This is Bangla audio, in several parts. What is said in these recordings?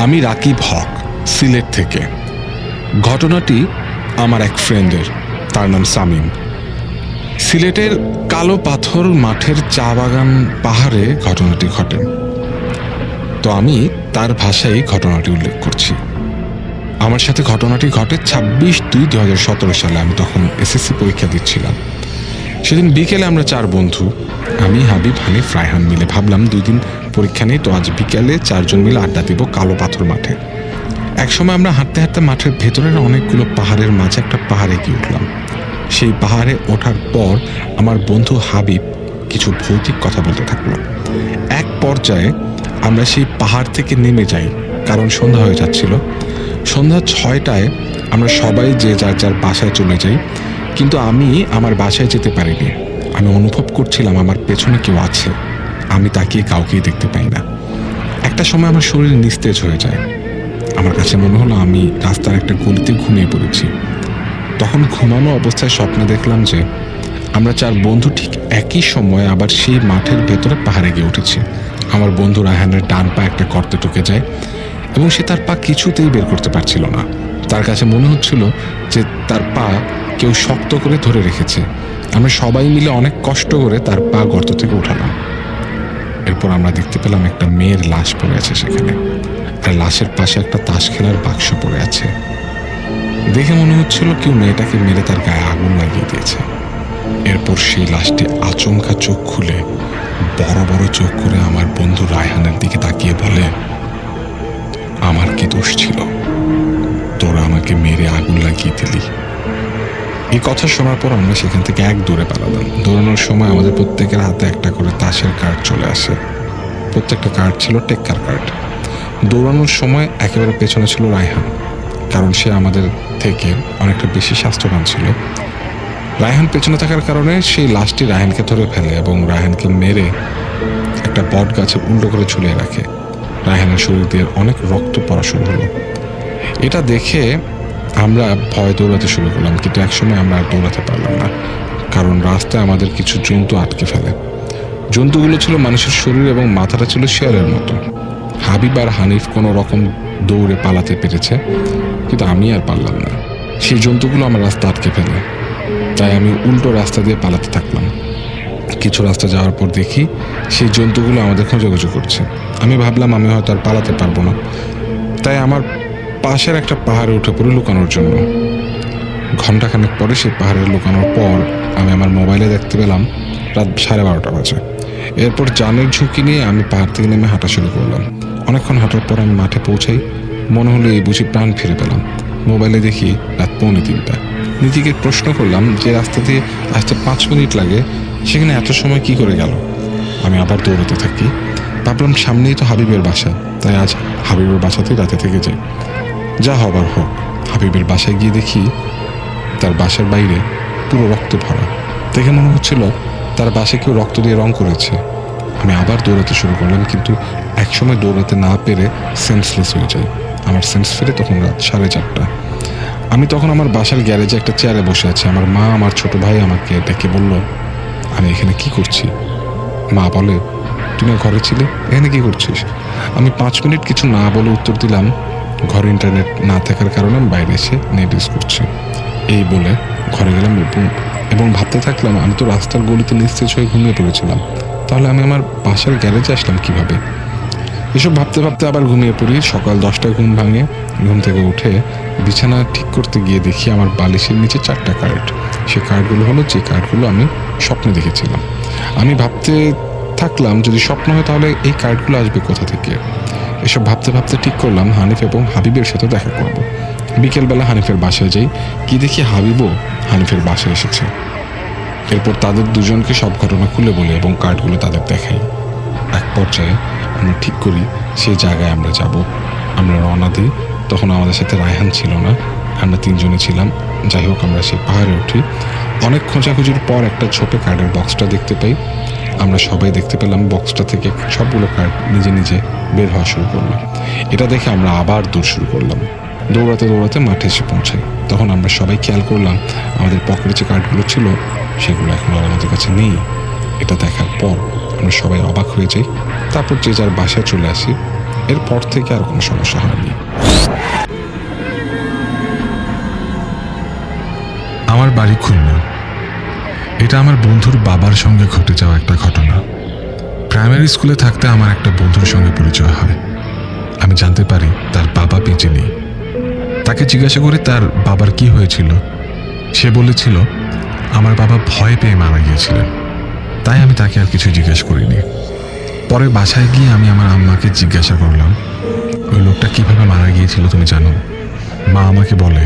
আমি রাকিব হক, সিলেট থেকে। ঘটনাটি আমার এক ফ্রেন্ডের, তার নাম সামিম। সিলেটের কালো পাথর মাঠের চা বাগান পাহাড়ে ঘটনাটি ঘটে। তো আমি তার ভাষায় ঘটনাটি উল্লেখ করছি। আমার সাথে ঘটনাটি ঘটে 26/2/2017 সালে। আমি তখন এসএসসি পরীক্ষা দিচ্ছিলাম। সেদিন বিকেলে আমরা 4 বন্ধু, আমি, হাবিব, হানিফ, রায়হান মিলে ভাবলাম 2 দিন পরীক্ষা নেই, তো আজ বিকেলে 4 জন মিলে আড্ডা দিব কালো পাথর মাঠে। একসময় আমরা হাঁটতে হাঁটতে মাঠের ভেতরের অনেকগুলো পাহাড়ের মাঝে একটা পাহাড়ে গিয়ে উঠলাম। সেই পাহাড়ে ওঠার পর আমার বন্ধু হাবিব কিছু ভৌতিক কথা বলতে থাকলো। এক পর্যায়ে আমরা সেই পাহাড় থেকে নেমে যাই, কারণ সন্ধ্যা হয়ে যাচ্ছিল। সন্ধ্যা 6টায় আমরা সবাই যে যার যার বাসায় চলে যাই, কিন্তু আমি আমার বাসায় যেতে পারিনি। আমি অনুভব করছিলাম আমার পেছনে কেউ আছে। আমি তাকিয়ে কাউকেই দেখতে পাই না। একটা সময় আমার শরীর নিস্তেজ হয়ে যায়। আমার কাছে মনে হলো আমি রাস্তার একটা গলিতে ঘুমিয়ে পড়েছি। তখন ঘুমানো অবস্থায় স্বপ্নে দেখলাম যে আমরা 4 বন্ধু ঠিক একই সময় আবার সেই মাঠের ভেতরে পাহাড়ে গিয়ে উঠেছি। আমার বন্ধু রায়হানের ডান পা একটা গর্তে ঢুকে যায় এবং সে তার পা কিছুতেই বের করতে পারছিল না। তার কাছে মনে হচ্ছিল যে তার পা কেউ শক্ত করে ধরে রেখেছে। আমরা সবাই মিলে অনেক কষ্ট করে তার পা গর্ত থেকে উঠালাম। এরপর আমরা দেখতে পেলাম একটা মেয়ের লাশ পড়ে আছে সেখানে, আর লাশের পাশে একটা তাস খেলার বাক্স পড়ে আছে। দেখে মনে হচ্ছিল কেউ মেয়েটাকে মেরে তার গায়ে আগুন লাগিয়ে দিয়েছে। এরপর সেই লাশটি আচমকা চোখ খুলে বড় বড় চোখ করে আমার বন্ধু রায়হানের দিকে তাকিয়ে বলে, আমার কি দোষ ছিল, তোরা আমাকে মেরে আগুন লাগিয়ে দিলি। এই কথা শোনার পর আমরা সেখান থেকে এক দৌড়ে পালালাম। দৌড়ানোর সময় আমাদের প্রত্যেকের হাতে একটা করে তাসের কার্ড চলে আসে। প্রত্যেকটা কার্ড ছিল টেক্কার কার্ড। দৌড়ানোর সময় একেবারে পেছনে ছিল রায়হান, কারণ সে আমাদের থেকে অনেকটা বেশি স্বাস্থ্যবান ছিল। রায়হান পেছনে থাকার কারণে সেই লাশটি রায়হানকে ধরে ফেলে এবং রায়হানকে মেরে একটা বট গাছে উল্টো করে ঝুলিয়ে রাখে। রায়হানের শরীর দিয়ে অনেক রক্ত পড়া শুরু হলো। এটা দেখে আমরা ভয় দৌড়াতে শুরু করলাম, কিন্তু একসময় আমরা আর দৌড়াতে পারলাম না, কারণ রাস্তায় আমাদের কিছু জন্তু আটকে ফেলে। জন্তুগুলো ছিল মানুষের শরীর এবং মাথাটা ছিল শেয়ালের মতো। হাবিব আর হানিফ কোনো রকম দৌড়ে পালাতে পেরেছে, কিন্তু আমি আর পারলাম না। সেই জন্তুগুলো আমার রাস্তা আটকে ফেলে, তাই আমি উল্টো রাস্তা দিয়ে পালাতে থাকলাম। কিছু রাস্তা যাওয়ার পর দেখি সেই জন্তুগুলো আমাদের খোঁজাখুঁজি করছে। আমি ভাবলাম আমি হয়তো আর পালাতে পারবো না, তাই আমার পাশের একটা পাহাড়ে উঠে পড়ি লুকানোর জন্য। ঘন্টাখানেক পরে সেই পাহাড়ে লুকানোর পর আমি আমার মোবাইলে দেখতে পেলাম রাত 12:30 বাজে। এরপর জানের ঝুঁকি নিয়ে আমি পাহাড় থেকে নেমে হাঁটা শুরু করলাম। অনেকক্ষণ হাঁটার পর আমি মাঠে পৌঁছাই। মনে হলো এই বুঝি প্রাণ ফিরে পেলাম। মোবাইলে দেখি রাত 2:45। নিজেকে প্রশ্ন করলাম যে রাস্তা দিয়ে আসতে 5 মিনিট লাগে, সেখানে এত সময় কি করে গেল। আমি আবার দৌড়াতে থাকি। ভাবলাম সামনেই তো হাবিবের বাসা, তাই আজ হাবিবের বাসাতেই রাতে থেকে যাই। যা হবার হোক। হাবিবের বাসায় গিয়ে দেখি তার বাসার বাইরে পুরো রক্ত ভরা। দেখে মনে হচ্ছিল তার বাসায় কেউ রক্ত দিয়ে রং করেছে। আমি আবার দৌড়াতে শুরু করলাম, কিন্তু একসময় দৌড়াতে না পেরে সেন্সলেস হয়ে যাই। আমার সেন্স ফিরে তখন রাত 4:30। আমি তখন আমার বাসার গ্যারেজে একটা চেয়ারে বসে আছি। আমার মা, আমার ছোট ভাই আমাকে ডেকে বলল, আমি এখানে কি করছি। মা বলে, তুমি ঘরে ছিলে, এখানে কি করছিস। আমি 5 মিনিট কিছু না বলে উত্তর দিলাম, ঘরে ইন্টারনেট না থাকার কারণে আমি বাইরে এসে নেট ইউজ করছি। এই বলে ঘরে গেলাম এবং ভাবতে থাকলাম আমি তো রাস্তার গলিতে নিস্তেজ হয়ে ঘুমিয়ে পড়েছিলাম, তাহলে আমি আমার বাসার গ্যারেজে আসলাম কিভাবে। এসব ভাবতে ভাবতে আবার ঘুমিয়ে পড়ি। সকাল 10টায় ঘুম ভাঙে। ঘুম থেকে উঠে বিছানা ঠিক করতে গিয়ে দেখি আমার বালিশের নিচে 4টা কার্ড। সেই কার্ডগুলো হলো যে কার্ডগুলো আমি স্বপ্নে দেখেছিলাম। আমি ভাবতে থাকলাম যদি স্বপ্ন হয় তাহলে এই কার্ডগুলো আসবে কোথা থেকে। এসব ভাবতে ভাবতে ঠিক করলাম হানিফ এবং হাবিবের সাথে দেখা করব। বিকেলবেলা হানিফের বাসায় যাই, কি দেখি হাবিবও হানিফের বাসায় এসেছে। এরপর তাদের দুজনকে সব ঘটনা খুলে বলি এবং কার্ডগুলো তাদের দেখাই। এক পর্যায়ে আমরা ঠিক করি সেই জায়গায় আমরা যাব। আমরা রওনা দিই। তখন আমাদের সাথে রায়হান ছিল না, আমরা 3 জনে ছিলাম। যাই হোক, আমরা সেই পাহাড়ে উঠি। অনেক খোঁজাখুঁজির পর একটা ছোটো কার্ডের বক্সটা দেখতে পাই। আমরা সবাই দেখতে পেলাম বক্সটা থেকে সবগুলো কার্ড নিজে নিজে বের হওয়া শুরু করলো। এটা দেখে আমরা আবার দৌড় শুরু করলাম। দৌড়াতে দৌড়াতে মাঠে এসে পৌঁছাই। তখন আমরা সবাই খেয়াল করলাম আমাদের পকেটে যে কার্ডগুলো ছিল সেগুলো এখন আর আমাদের কাছে নেই। এটা দেখার পর আমরা সবাই অবাক হয়ে যাই। তারপর যে যার বাসায় চলে আসি। এরপর থেকে আর কোনো সমস্যা হয়নি। আমার বাড়ি খুলনা। এটা আমার বন্ধুর বাবার সঙ্গে ঘটে যাওয়া একটা ঘটনা। প্রাইমারি স্কুলে থাকতে আমার একটা বন্ধুর সঙ্গে পরিচয় হয়। আমি জানতে পারি তার বাবা বেঁচে নেই। তাকে জিজ্ঞাসা করে তার বাবার কি হয়েছিল। সে বলেছিল আমার বাবা ভয় পেয়ে মারা গিয়েছিলেন। তাই আমি তাকে আর কিছু জিজ্ঞেস করিনি। পরে বাসায় গিয়ে আমি আমার আম্মাকে জিজ্ঞাসা করলাম, ওই লোকটা কিভাবে মারা গিয়েছিল তুমি জানো? মা আমাকে বলে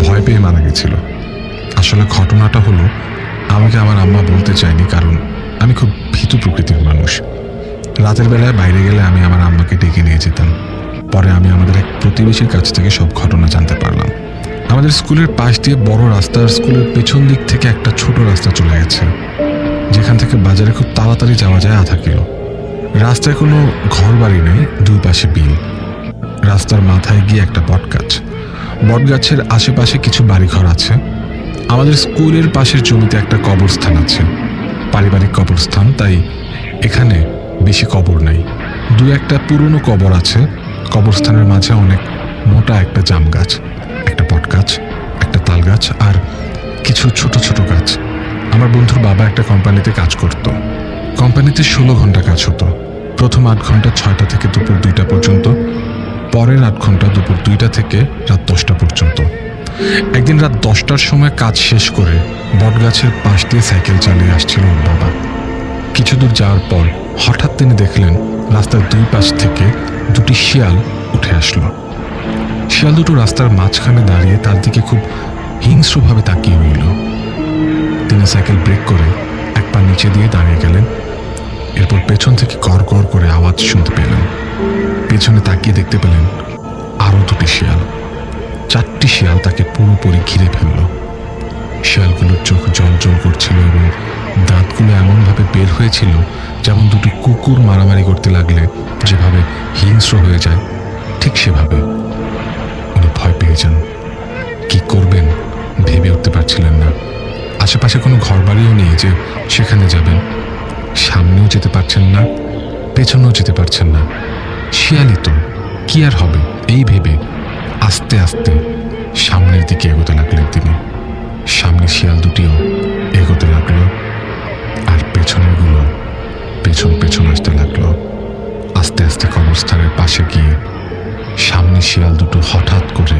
ভয় পেয়ে মারা গেছিল। আসলে ঘটনাটা হলো, আমাকে আমার আম্মা বলতে চায়নি, কারণ আমি খুব ভীতু প্রকৃতির মানুষ। রাতের বেলায় বাইরে গেলে আমি আমার আম্মাকে ডেকে নিয়ে যেতাম। পরে আমি আমাদের এক প্রতিবেশীর কাছ থেকে সব ঘটনা জানতে পারলাম। আমাদের স্কুলের পাশ দিয়ে বড় রাস্তার স্কুলের পেছন দিক থেকে একটা ছোট রাস্তা চলে গেছে, যেখান থেকে বাজারে খুব তাড়াতাড়ি যাওয়া যায় আধা কিলো। রাস্তায় কোনো ঘর বাড়ি নেই, দুই পাশে বিল। রাস্তার মাথায় গিয়ে একটা বটগাছ। বটগাছের আশেপাশে কিছু বাড়িঘর আছে। আমাদের স্কুলের পাশের জমিতে একটা কবরস্থান আছে, পারিবারিক কবরস্থান, তাই এখানে বেশি কবর নেই। দু একটা পুরনো কবর আছে। কবরস্থানের মাঝে অনেক মোটা একটা জাম গাছ, একটা বট গাছ, একটা তাল গাছ আর কিছু ছোট ছোট গাছ। আমার বন্ধুর বাবা একটা কোম্পানিতে কাজ করত। কোম্পানিতে 16 ঘন্টা কাজ হতো। প্রথম 8 ঘন্টা 6টা থেকে দুপুর 2টা পর্যন্ত, পরের 8 ঘন্টা দুপুর 2টা থেকে রাত 10টা পর্যন্ত। একদিন রাত 10টার সময় কাজ শেষ করে বটগাছের পাশ দিয়ে সাইকেল চালিয়ে আসছিল ওর বাবা। কিছু দূর যাওয়ার পর হঠাৎ তিনি দেখলেন রাস্তার দুই পাশ থেকে দুটি শিয়াল উঠে আসলো। শিয়াল দুটো রাস্তার মাঝখানে দাঁড়িয়ে তার দিকে খুব হিংস্রভাবে তাকিয়ে রইল। তিনি সাইকেল ব্রেক করে এক পা নিচে দিয়ে দাঁড়িয়ে গেলেন। এরপর পেছন থেকে গড় গড় করে আওয়াজ শুনতে পেলেন। পেছনে তাকিয়ে দেখতে পেলেন আরো দুটি শিয়াল। 4টি শিয়াল তাকে পুরোপুরি ঘিরে ফেলল। শিয়ালগুলোর চোখ জল জল করছিল এবং দাঁতগুলো এমনভাবে বের হয়েছিল যেমন দুটি কুকুর মারামারি করতে লাগলে যেভাবে হিংস্র হয়ে যায়, ঠিক সেভাবে। উনি ভয় পেয়ে যান। কি করবেন ভেবে উঠতে পারছিলেন না। আশেপাশে কোনো ঘরবাড়িও নেই যে সেখানে যাবেন। সামনেও যেতে পারছেন না, পেছনেও যেতে পারছেন না। শিয়ালই তো, কি আর হবে এই ভেবে আস্তে আস্তে সামনের দিকে এগোতে লাগলেন তিনি। সামনে শিয়াল দুটিও এগোতে লাগলো, আর পেছনের গুলো পেছন পেছন আসতে লাগলো। আস্তে আস্তে কবরস্থানের পাশে গিয়ে সামনে শিয়াল দুটো হঠাৎ করে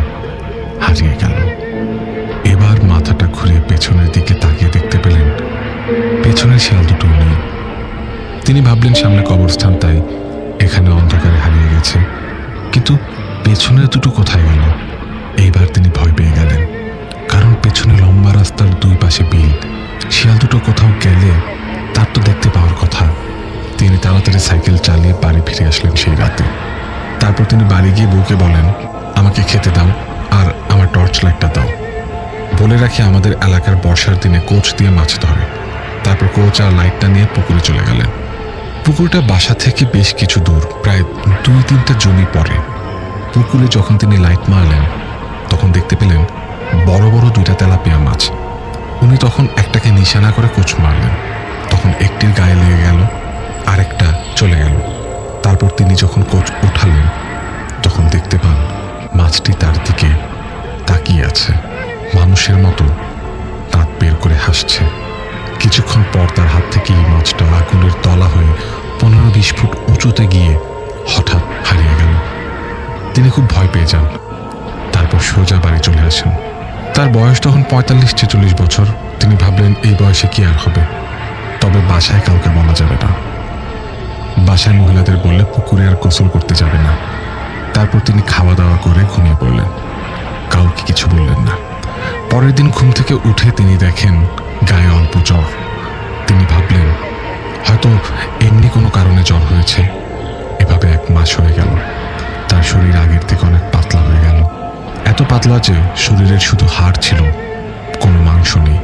হারিয়ে গেল। এবার মাথাটা ঘুরিয়ে পেছনের দিকে তাকিয়ে দেখতে পেলেন পেছনের শিয়াল দুটো নেই। তিনি ভাবলেন সামনে কবরস্থান, তাই এখানে অন্ধকারে হারিয়ে গেছে। কিন্তু পেছনের দুটো কোথায় গেল? এইবার তিনি ভয় পেয়ে গেলেন, কারণ পেছনে লম্বা রাস্তার দুই পাশে বিল। শিয়াল দুটো কোথাও গেলে তার তো দেখতে পাওয়ার কথা। তিনি তাড়াতাড়ি সাইকেল চালিয়ে বাড়ি ফিরে আসলেন সেই রাতে। তারপর তিনি বাড়ি গিয়ে বউকে বলেন, আমাকে খেতে দাও আর আমার টর্চ লাইটটা দাও। বলে রাখি আমাদের এলাকার বর্ষার দিনে কোচ দিয়ে মাছ ধরে। তারপর কোচ আর লাইটটা নিয়ে পুকুরে চলে গেলেন। পুকুরটা বাসা থেকে বেশ কিছু দূর, প্রায় 2-3টা জমি পরে। পুকুরে যখন তিনি লাইট মারলেন তখন দেখতে পেলেন বড় বড় 2টা তেলাপিয়া মাছ। উনি তখন একটাকে নিশানা করে কোচ মারলেন। তখন একটির গায়ে লেগে গেল, আরেকটা চলে গেল। তারপর তিনি যখন কোচ উঠালেন তখন দেখতে পান মাছটি তার দিকে তাকিয়ে আছে, মানুষের মতো দাঁত বের করে হাসছে। কিছুক্ষণ পর তার হাত থেকে এই মাছটা আগুনের তলা হয়ে 15-20 ফুট উঁচুতে গিয়ে হঠাৎ হারিয়ে গেল। তিনি খুব ভয় পেয়ে যান। তারপর সোজা বাড়ি চলে আসেন। তার বয়স তখন 45-46 বছর। তিনি ভাবলেন এই বয়সে কি আর হবে, তবে বাসায় কাউকে বলা যাবে না। বাসায় মহিলাদের বললে পুকুরে আর গোসল করতে যাবে না। তারপর তিনি খাওয়া দাওয়া করে ঘুমিয়ে পড়লেন। কাউকে কিছু বললেন না। পরের দিন ঘুম থেকে উঠে তিনি দেখেন গায়ে অল্প জ্বর। তিনি ভাবলেন হয়তো এমনি কোনো কারণে জ্বর হয়েছে। এভাবে 1 মাস হয়ে গেল। তার শরীর আগের থেকে অনেক পাতলা হয়ে গেল। এত পাতলা যে শরীরের শুধু হাড় ছিল, কোনো মাংস নেই।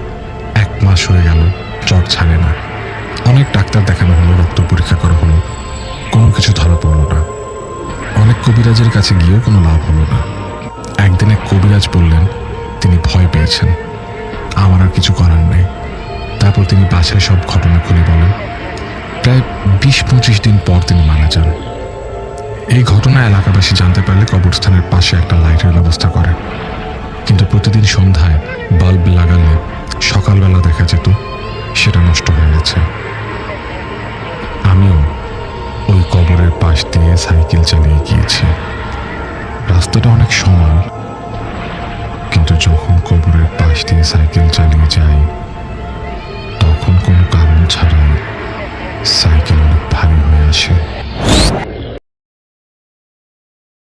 1 মাস হয়ে গেল, জ্বর ছাড়ে না। অনেক ডাক্তার দেখানো হলো, রক্ত পরীক্ষা করা হলো, কোনো কিছু ধরা পড়ল না। অনেক কবিরাজের কাছে গিয়েও কোনো লাভ হলো না। একদিন এক কবিরাজ বললেন তিনি ভয় পেয়েছেন, আমার আর কিছু করার নেই। তারপর তিনি বাসায় সব ঘটনা খুলে বলেন। প্রায় 20-25 দিন পর তিনি মারা যান। এই ঘটনা এলাকাবাসী জানতে পারলে কবরস্থানের পাশে একটা লাইটের ব্যবস্থা করে, কিন্তু প্রতিদিন সন্ধ্যায় বাল্ব লাগালে সকালবেলা দেখা যেত সেটা নষ্ট হয়ে গেছে। আমিও ওই কবরের পাশ দিয়ে সাইকেল চালিয়ে গিয়েছি। রাস্তাটা অনেক সমান, কিন্তু যখন কবরের পাশ দিয়ে সাইকেল চালিয়ে যাই তখন কোনো কারণ ছাড়াই সাইকেল অনেক ভারী হয়ে আসে।